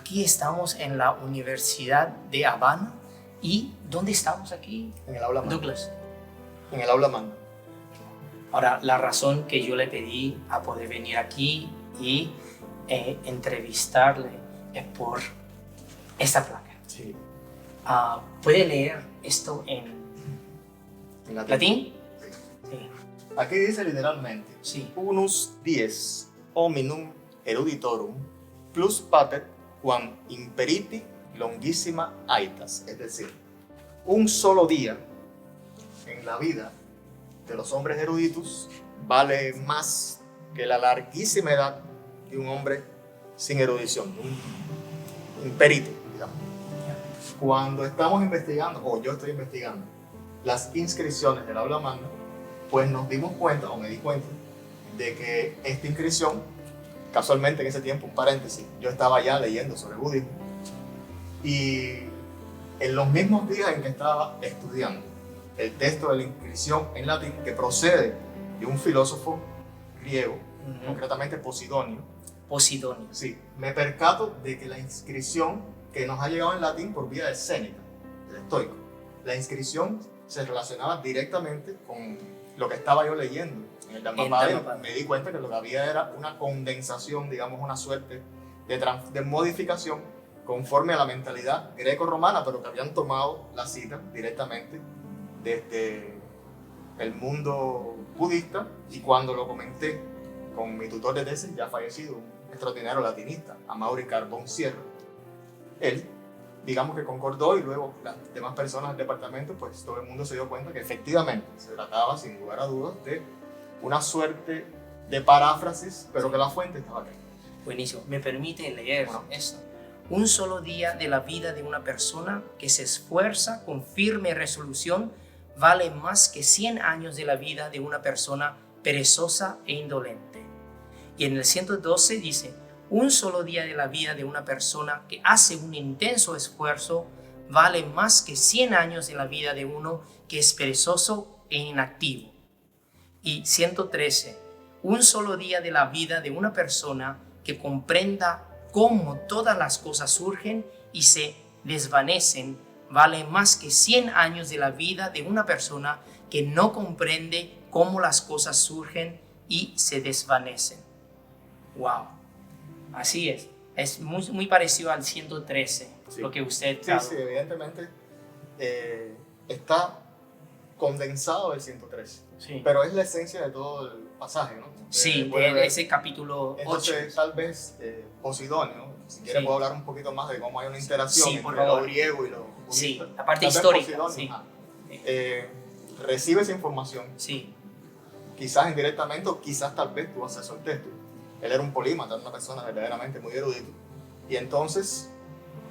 aquí estamos en la Universidad de Habana. ¿Y dónde estamos aquí? En el aula magna. Douglas. En el aula magna. Ahora, la razón que yo le pedí a poder venir aquí y entrevistarle es por esta placa. Sí. ¿Puede leer esto en latín? Sí. Sí. Aquí dice literalmente: Sí. Unus dies hominum eruditorum plus pater quam imperiti longissima aetas. Es decir, un solo día en la vida de los hombres eruditos vale más que la larguísima edad de un hombre sin erudición, un perito, digamos. Cuando estamos investigando, o yo estoy investigando, las inscripciones del aula magna, pues nos dimos cuenta, o me di cuenta, de que esta inscripción, casualmente en ese tiempo, un paréntesis, yo estaba ya leyendo sobre budismo, y en los mismos días en que estaba estudiando el texto de la inscripción en latín, que procede de un filósofo griego, concretamente Posidonio. Posidonio. Sí, me percato de que la inscripción que nos ha llegado en latín por vía de Séneca, el estoico, la inscripción se relacionaba directamente con lo que estaba yo leyendo en el Dhammapada. Me di cuenta que lo que había era una condensación, digamos, una suerte de modificación conforme a la mentalidad greco-romana, pero que habían tomado la cita directamente desde el mundo budista. Y cuando lo comenté con mi tutor de tesis, ya fallecido, un extraordinario latinista, Amaury Carbón Sierra, él, digamos que concordó, y luego las demás personas del departamento, pues todo el mundo se dio cuenta que efectivamente se trataba, sin lugar a dudas, de una suerte de paráfrasis, pero que la fuente estaba aquí. Buenísimo. ¿Me permite leer esto? Un solo día de la vida de una persona que se esfuerza con firme resolución vale más que 100 años de la vida de una persona perezosa e indolente. Y en el 112 dice: un solo día de la vida de una persona que hace un intenso esfuerzo vale más que 100 años de la vida de uno que es perezoso e inactivo. Y 113, un solo día de la vida de una persona que comprenda cómo todas las cosas surgen y se desvanecen vale más que 100 años de la vida de una persona que no comprende cómo las cosas surgen y se desvanecen. ¡Wow! Así es. Es muy parecido al 113, sí, lo que usted... Sí, evidentemente está condensado el 113, sí, pero es la esencia de todo el pasaje, ¿no? Sí, de ese capítulo 8. Entonces, tal vez Posidonio, si quiere, puedo hablar un poquito más de cómo hay una interacción entre lo griego y lo budista. Sí, la parte histórica. Posidonio, recibe esa información, sí, quizás indirectamente o quizás tal vez tuvo acceso al texto. Él era un polímata, una persona verdaderamente muy erudito, y entonces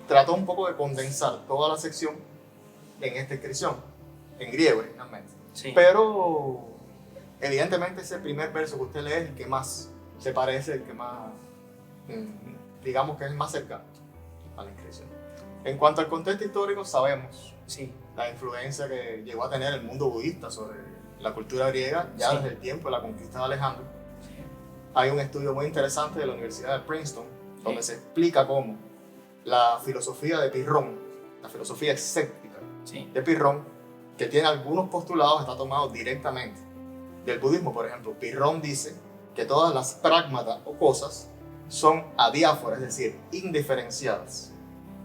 trató un poco de condensar toda la sección en esta inscripción, en griego originalmente. Sí. Pero evidentemente ese primer verso que usted lee es el que más se parece, el que más, digamos que es el más cercano a la inscripción. En cuanto al contexto histórico, sabemos la influencia que llegó a tener el mundo budista sobre la cultura griega ya desde el tiempo de la conquista de Alejandro. Hay un estudio muy interesante de la Universidad de Princeton donde se explica cómo la filosofía de Pirrón, la filosofía escéptica de Pirrón, que tiene algunos postulados, está tomado directamente del budismo. Por ejemplo, Pirrón dice que todas las pragmata o cosas son adiáforas, es decir, indiferenciadas.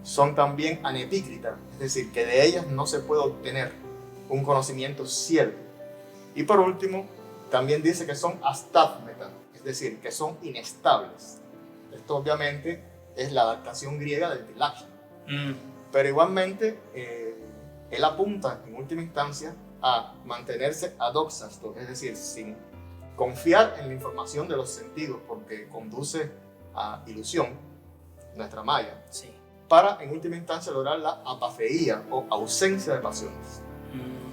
Son también anepícritas, es decir, que de ellas no se puede obtener un conocimiento cierto. Y por último, también dice que son astadmeta, es decir, que son inestables. Esto obviamente es la adaptación griega del Tilakshana. Pero igualmente, él apunta en última instancia a mantenerse adoxasto, es decir, sin confiar en la información de los sentidos, porque conduce a ilusión, nuestra maya, para en última instancia lograr la apafeía o ausencia de pasiones,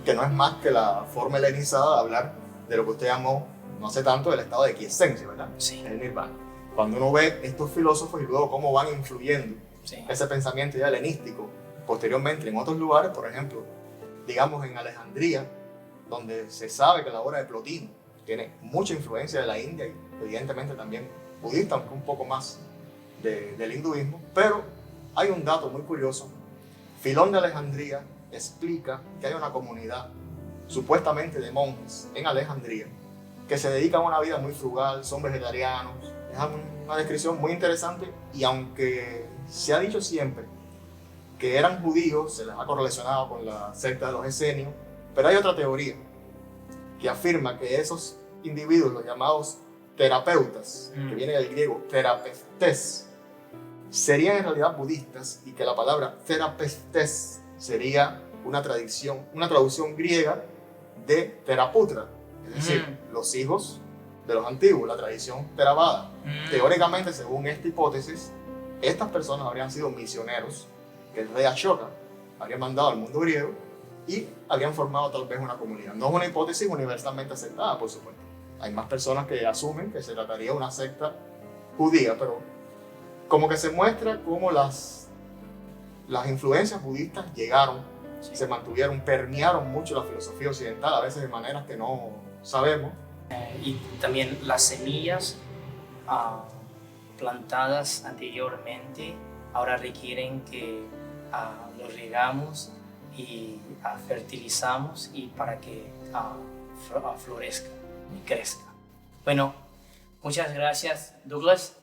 que no es más que la forma helenizada de hablar de lo que usted llamó no hace tanto el estado de quiesencia, ¿verdad? Sí. El nirvana. Cuando uno ve estos filósofos y luego cómo van influyendo ese pensamiento ya helenístico posteriormente en otros lugares, por ejemplo, digamos en Alejandría, donde se sabe que la obra de Plotino tiene mucha influencia de la India y evidentemente también budista, aunque un poco más del hinduismo, pero hay un dato muy curioso. Filón de Alejandría explica que hay una comunidad supuestamente de monjes en Alejandría que se dedican a una vida muy frugal, son vegetarianos. Es una descripción muy interesante, y aunque se ha dicho siempre que eran judíos, se les ha correlacionado con la secta de los esenios, pero hay otra teoría que afirma que esos individuos, los llamados terapeutas, que viene del griego terapeutes, serían en realidad budistas, y que la palabra terapeutes sería una traducción griega de Theraputra, es decir, los hijos de los antiguos, la tradición Theravada. Teóricamente, según esta hipótesis, estas personas habrían sido misioneros que el rey Ashoka habría mandado al mundo griego y habrían formado tal vez una comunidad. No es una hipótesis universalmente aceptada, por supuesto. Hay más personas que asumen que se trataría de una secta judía, pero como que se muestra cómo las influencias budistas llegaron, se mantuvieron, permearon mucho la filosofía occidental, a veces de maneras que no sabemos. Y también las semillas plantadas anteriormente ahora requieren que los regamos y fertilizamos, y para que florezca y crezca. Bueno, muchas gracias, Douglas.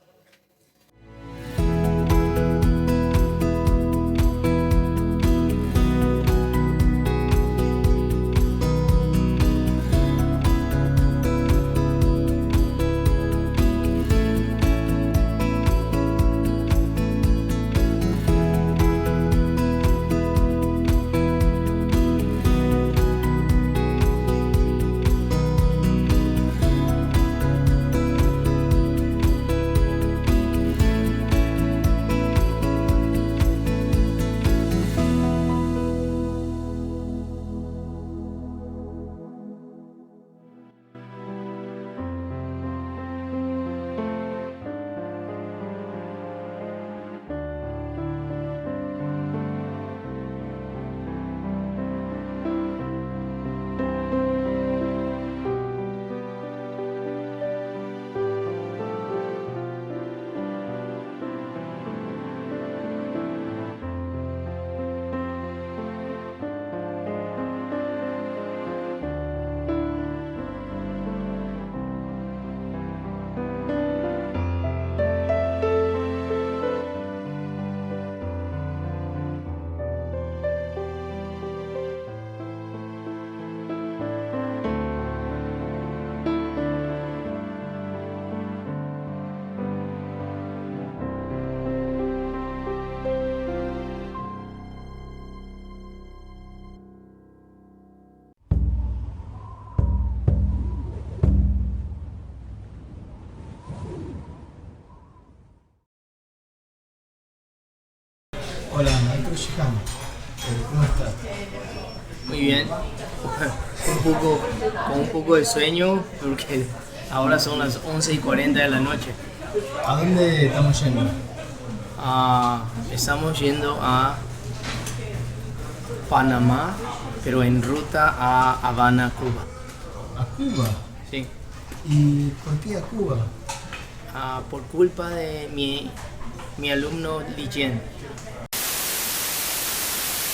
Hola, maestro Shikama. ¿Cómo estás? Muy bien. Con un poco de sueño, porque ahora son las 11:40 de la noche. ¿A dónde estamos yendo? Estamos yendo a Panamá, pero en ruta a Habana, Cuba. ¿A Cuba? Sí. ¿Y por qué a Cuba? Por culpa de mi alumno Li Jian.